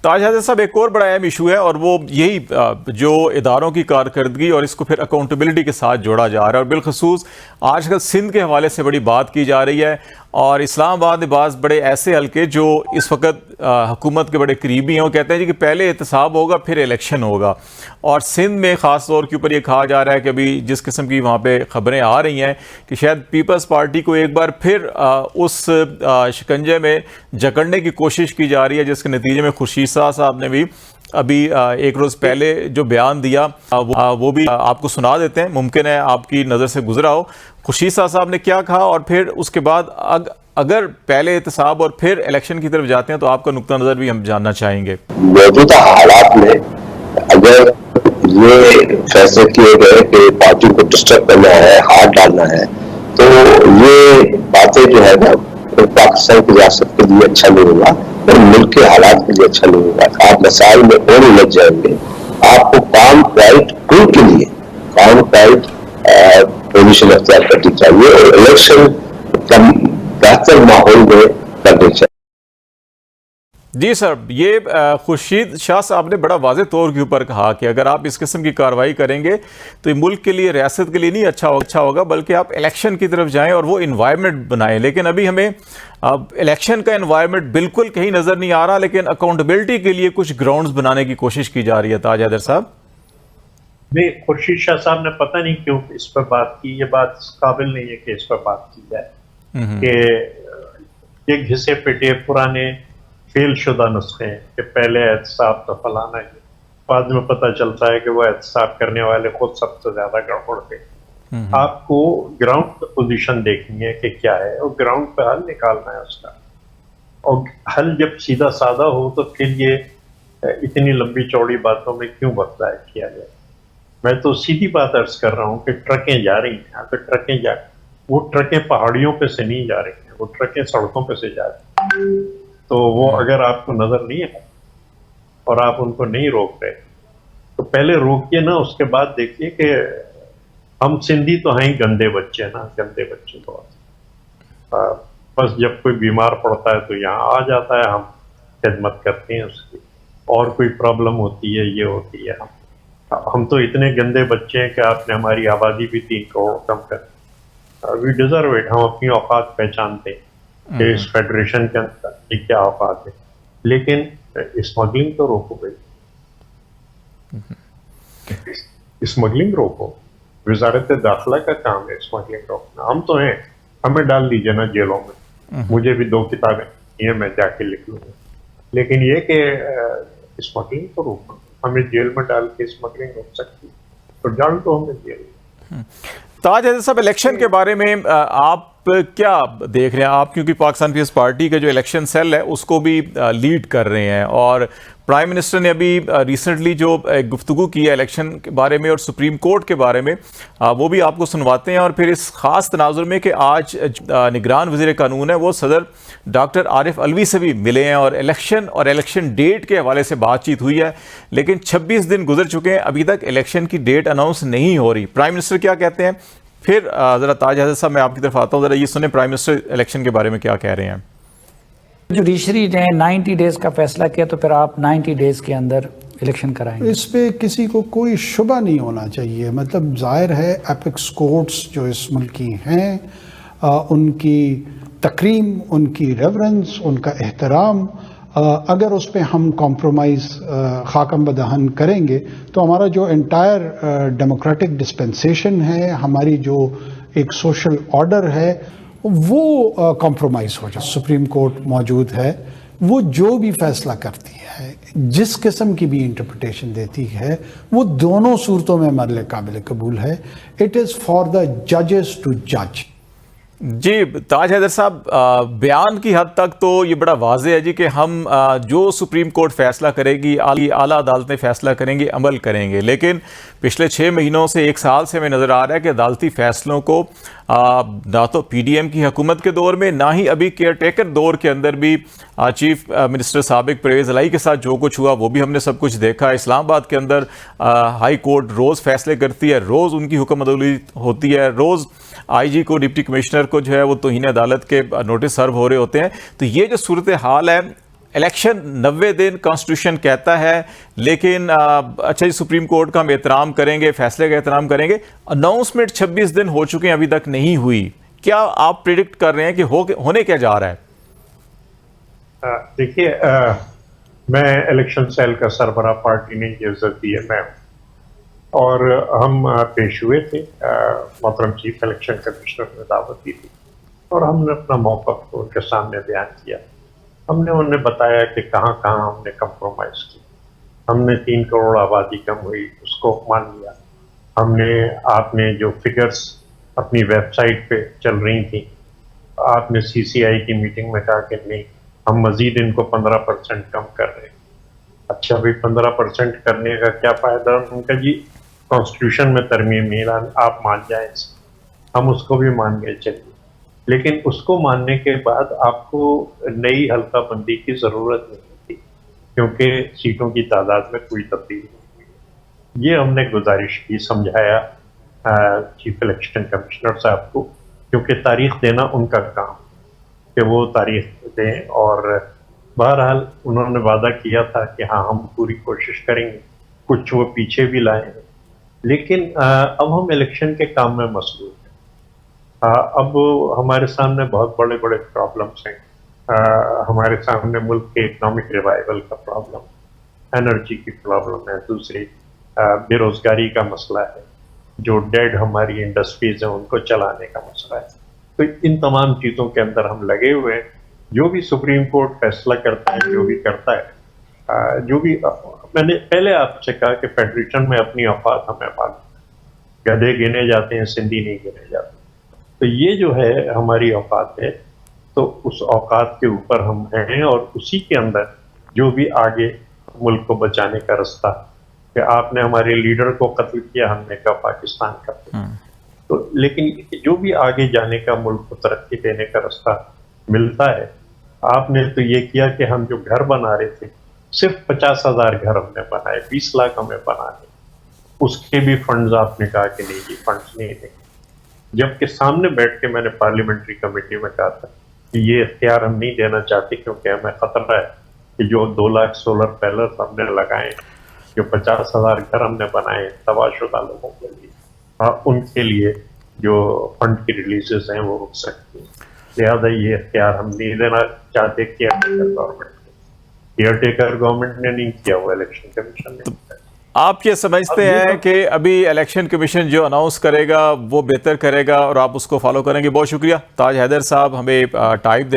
تاج حیدر صاحب ایک اور بڑا اہم ایشو ہے اور وہ یہی جو اداروں کی کارکردگی اور اس کو پھر اکاؤنٹیبلٹی کے ساتھ جوڑا جا رہا ہے، اور بالخصوص آج کل سندھ کے حوالے سے بڑی بات کی جا رہی ہے اور اسلام آباد میں بعض بڑے ایسے حلقے جو اس وقت حکومت کے بڑے قریبی ہیں وہ کہتے ہیں جی کہ پہلے احتساب ہوگا پھر الیکشن ہوگا، اور سندھ میں خاص طور کے اوپر یہ کہا جا رہا ہے کہ ابھی جس قسم کی وہاں پہ خبریں آ رہی ہیں کہ شاید پیپلز پارٹی کو ایک بار پھر اس شکنجے میں جکڑنے کی کوشش کی جا رہی ہے، جس کے نتیجے میں خورشید صاحب نے بھی ابھی ایک روز پہلے جو بیان دیا وہ بھی آپ کو سنا دیتے ہیں، ممکن ہے آپ کی نظر سے گزرا ہو۔ خورشید صاحب نے کیا کہا اور پھر اس کے بعد اگر پہلے احتساب اور پھر الیکشن کی طرف جاتے ہیں تو آپ کا نقطہ نظر بھی ہم جاننا چاہیں گے۔ موجودہ حالات میں اگر یہ فیصلے کیے گئے کہ پارٹی کو ڈسٹرب کرنا ہے، ہاتھ ڈالنا ہے، تو یہ باتیں جو ہے نا پاکستان کی ریاست کے لیے اچھا نہیں ہوگا اور ملک کے حالات کے لیے اچھا نہیں ہوگا۔ آپ مسائل میں اور الجھ جائیں گے۔ آپ کو کام رائٹ ان کے لیے کام رائٹ پوزیشن اختیار کرنی چاہیے اور الیکشن کا بہتر ماحول میں کرنی چاہیے۔ جی سر، یہ خورشید شاہ صاحب نے بڑا واضح طور کے اوپر کہا کہ اگر آپ اس قسم کی کارروائی کریں گے تو یہ ملک کے لیے، ریاست کے لیے نہیں اچھا ہوگا، بلکہ آپ الیکشن کی طرف جائیں اور وہ انوائرمنٹ بنائیں۔ لیکن ابھی ہمیں الیکشن کا انوائرمنٹ بالکل کہیں نظر نہیں آ رہا، لیکن اکاؤنٹیبلٹی کے لیے کچھ گراؤنڈز بنانے کی کوشش کی جا رہی ہے۔ تاج حیدر صاحب، نہیں، خورشید شاہ صاحب نے پتہ نہیں کیوں اس پر بات کی، یہ بات اس قابل نہیں ہے کہ اس پر بات کی جائے کہ ایک گھسے پٹے پرانے فیل شدہ نسخے ہیں کہ پہلے احتساب تو فلانا ہے، بعد میں پتہ چلتا ہے کہ وہ احتساب کرنے والے خود سب سے زیادہ گڑبڑ تھے۔ آپ کو گراؤنڈ پوزیشن دیکھنی ہے کہ کیا ہے اور گراؤنڈ پہ حل نکالنا ہے اس کا، اور حل جب سیدھا سادہ ہو تو پھر یہ اتنی لمبی چوڑی باتوں میں کیوں بتلایا کیا جائے۔ میں تو سیدھی بات عرض کر رہا ہوں کہ ٹرکیں جا رہی ہیں، اگر ٹرکیں وہ ٹرکیں پہاڑیوں پہ سے نہیں جا رہی ہیں، وہ ٹرکیں سڑکوں پہ سے جا رہی ہیں، تو وہ اگر آپ کو نظر نہیں ہے اور آپ ان کو نہیں روک رہے تو پہلے روکیے نا، اس کے بعد دیکھیے کہ ہم سندھی تو ہیں ہی گندے بچے نا، گندے بچے بہت، بس جب کوئی بیمار پڑتا ہے تو یہاں آ جاتا ہے، ہم خدمت کرتے ہیں اس کی، اور کوئی پرابلم ہوتی ہے یہ ہوتی ہے، ہم تو اتنے گندے بچے ہیں کہ آپ نے ہماری آبادی بھی 3 کروڑ کم کر، وی ڈیزرو اٹ، ہم اپنی اوقات پہچانتے ہیں کہ اس فیڈریشن کے اندر کیا اوقات ہے، لیکن اسمگلنگ تو روکو گئی، اسمگلنگ روکو، وزارت داخلہ کا کام ہے اسمگلنگ روکنا، ہم تو ہیں، ہمیں ڈال دیجیے نا جیلوں میں، مجھے بھی 2 کتابیں یہ میں جا کے لکھ لوں گا، لیکن یہ کہ اسمگلنگ تو روکو، ہمیں جیل میں ڈال کے اسمگلنگ روک سکتی تو ڈال دو ہمیں جیل میں۔ تاج حیدر صاحب، الیکشن کے بارے میں آپ کیا دیکھ رہے ہیں؟ آپ کیونکہ پاکستان پیپلز پارٹی کے جو الیکشن سیل ہے اس کو بھی لیڈ کر رہے ہیں، اور پرائم منسٹر نے ابھی ریسنٹلی جو گفتگو کی ہے الیکشن کے بارے میں اور سپریم کورٹ کے بارے میں، وہ بھی آپ کو سنواتے ہیں، اور پھر اس خاص تناظر میں کہ آج نگران وزیر قانون ہے وہ صدر ڈاکٹر عارف علوی سے بھی ملے ہیں اور الیکشن ڈیٹ کے حوالے سے بات چیت ہوئی ہے، لیکن 26 دن گزر چکے ہیں، ابھی تک الیکشن کی ڈیٹ اناؤنس نہیں ہو رہی۔ پرائم منسٹر کیا کہتے ہیں؟ پھر ذرا تاج حیدر صاحب میں آپ کی طرف آتا ہوں، ذرا یہ سنیں پرائم منسٹر الیکشن کے بارے میں کیا کہہ رہے ہیں۔ جوڈیشری نے 90 ڈیز کا فیصلہ کیا تو پھر آپ 90 ڈیز کے اندر الیکشن کرائیں گے؟ اس پہ کسی کو کوئی شبہ نہیں ہونا چاہیے، مطلب ظاہر ہے اپیکس کورٹس جو اس ملک کی ہیں، ان کی تکریم، ان کی ریورنس، ان کا احترام، اگر اس پہ ہم کمپرومائز خاکم بدہن کریں گے تو ہمارا جو انٹائر ڈیموکریٹک ڈسپنسیشن ہے، ہماری جو ایک سوشل آرڈر ہے، وہ کمپرومائز ہو جائے۔ سپریم کورٹ موجود ہے، وہ جو بھی فیصلہ کرتی ہے، جس قسم کی بھی انٹرپریٹیشن دیتی ہے، وہ دونوں صورتوں میں ہمارے قابل قبول ہے۔ اٹ از فار دا ججز ٹو جج۔ جی تاج حیدر صاحب، بیان کی حد تک تو یہ بڑا واضح ہے جی کہ ہم جو سپریم کورٹ فیصلہ کرے گی، اعلیٰ عدالتیں فیصلہ کریں گے، عمل کریں گے، لیکن پچھلے 6 مہینوں سے 1 سال سے ہمیں نظر آ رہا ہے کہ عدالتی فیصلوں کو نہ تو پی ڈی ایم کی حکومت کے دور میں، نہ ہی ابھی کیئر ٹیکر دور کے اندر بھی چیف منسٹر سابق پرویز الہی کے ساتھ جو کچھ ہوا وہ بھی ہم نے سب کچھ دیکھا۔ اسلام آباد کے اندر ہائی کورٹ روز فیصلے کرتی ہے، روز ان کی حکم عدولی ہوتی ہے، روز آئی جی کو، ڈپٹی کمشنر کو جو ہے وہ توہین عدالت کے نوٹس سرو ہو رہے ہوتے ہیں۔ تو یہ جو صورتحال ہے الیکشن 90 دن کانسٹیٹیوشن کہتا ہے، لیکن اچھا جی سپریم کورٹ کا ہم احترام کریں گے، فیصلے کا احترام کریں گے، اناؤنسمنٹ 26 دن ہو چکے ہیں، ابھی تک نہیں ہوئی. کیا آپ پریڈکٹ کر رہے ہیں کہ ہونے کیا جا رہا ہے؟ دیکھیے، میں الیکشن سیل کا سربراہ، پارٹی نے یہ عزت دی ہے میں ہوں، اور ہم پیش ہوئے تھے، محترم چیف الیکشن کمشنر نے دعوت دی تھی اور ہم نے اپنا موقف ان کے سامنے بیان کیا. ہم نے انہیں بتایا کہ کہاں کہاں ہم نے کمپرومائز کی. ہم نے 3 کروڑ آبادی کم ہوئی اس کو مان لیا. ہم نے آپ نے جو فگرز اپنی ویب سائٹ پہ چل رہی تھیں، آپ نے سی سی آئی کی میٹنگ میں کہا کہ نہیں ہم مزید ان کو 15% کم کر رہے ہیں. اچھا بھائی 15% کرنے کا کیا فائدہ؟ ان کا جی کانسٹیٹیوشن میں ترمیم نہیں لانا، آپ مان جائیں اسے. ہم اس کو بھی مان گئے چلیے، لیکن اس کو ماننے کے بعد آپ کو نئی حلقہ بندی کی ضرورت نہیں تھی کیونکہ سیٹوں کی تعداد میں کوئی تبدیلی نہیں ہوئی. یہ ہم نے گزارش کی، سمجھایا چیف الیکشن کمشنر صاحب کو، کیونکہ تاریخ دینا ان کا کام کہ وہ تاریخ دیں. اور بہرحال انہوں نے وعدہ کیا تھا کہ ہاں ہم پوری کوشش کریں گے، کچھ وہ پیچھے بھی لائے ہیں، لیکن اب ہم الیکشن کے کام میں مصروف ہیں. اب ہمارے سامنے بہت بڑے بڑے پرابلمس ہیں. ہمارے سامنے ملک کے اکنامک ریوائول کا پرابلم، انرجی کی پرابلم ہے، دوسری بے روزگاری کا مسئلہ ہے، جو ڈیڈ ہماری انڈسٹریز ہیں ان کو چلانے کا مسئلہ ہے. تو ان تمام چیزوں کے اندر ہم لگے ہوئے ہیں. جو بھی سپریم کورٹ فیصلہ کرتا ہے، جو بھی کرتا ہے، جو بھی میں نے پہلے آپ سے کہا کہ فیڈریشن میں اپنی اوقات ہمیں معلوم ہے، گدھے گنے جاتے ہیں، سندھی نہیں گنے جاتے. تو یہ جو ہے ہماری اوقات ہے، تو اس اوقات کے اوپر ہم ہیں، اور اسی کے اندر جو بھی آگے ملک کو بچانے کا رستہ، کہ آپ نے ہمارے لیڈر کو قتل کیا، ہم نے کہا پاکستان کرتے، تو لیکن جو بھی آگے جانے کا، ملک کو ترقی دینے کا رستہ ملتا ہے. آپ نے تو یہ کیا کہ ہم جو گھر بنا رہے تھے، صرف 50,000 گھر ہم نے بنائے، 20 لاکھ ہمیں بنانے، اس کے بھی فنڈز آپ نے کہا کہ نہیں جی فنڈز نہیں دیں. جبکہ سامنے بیٹھ کے میں نے پارلیمنٹری کمیٹی میں کہا تھا کہ یہ اختیار ہم نہیں دینا چاہتے، کیونکہ ہمیں خطرہ ہے کہ جو 2 لاکھ سولر پیلرز ہم نے لگائے، جو 50,000 گھر ہم نے بنائے تباہ شدہ لوگوں کے لیے، ان کے لیے جو فنڈ کی ریلیزز ہیں وہ رک سکتی ہیں. لہٰذا یہ اختیار ہم نہیں دینا چاہتے کیئر ٹیکر گورنمنٹ کو. کیئر ٹیکر گورنمنٹ نے نہیں کیا، وہ الیکشن کمیشن نے کیا. آپ یہ سمجھتے ہیں کہ ابھی الیکشن کمیشن جو اناؤنس کرے گا وہ بہتر کرے گا اور آپ اس کو فالو کریں گے؟ بہت شکریہ تاج حیدر صاحب، ہمیں ٹائپ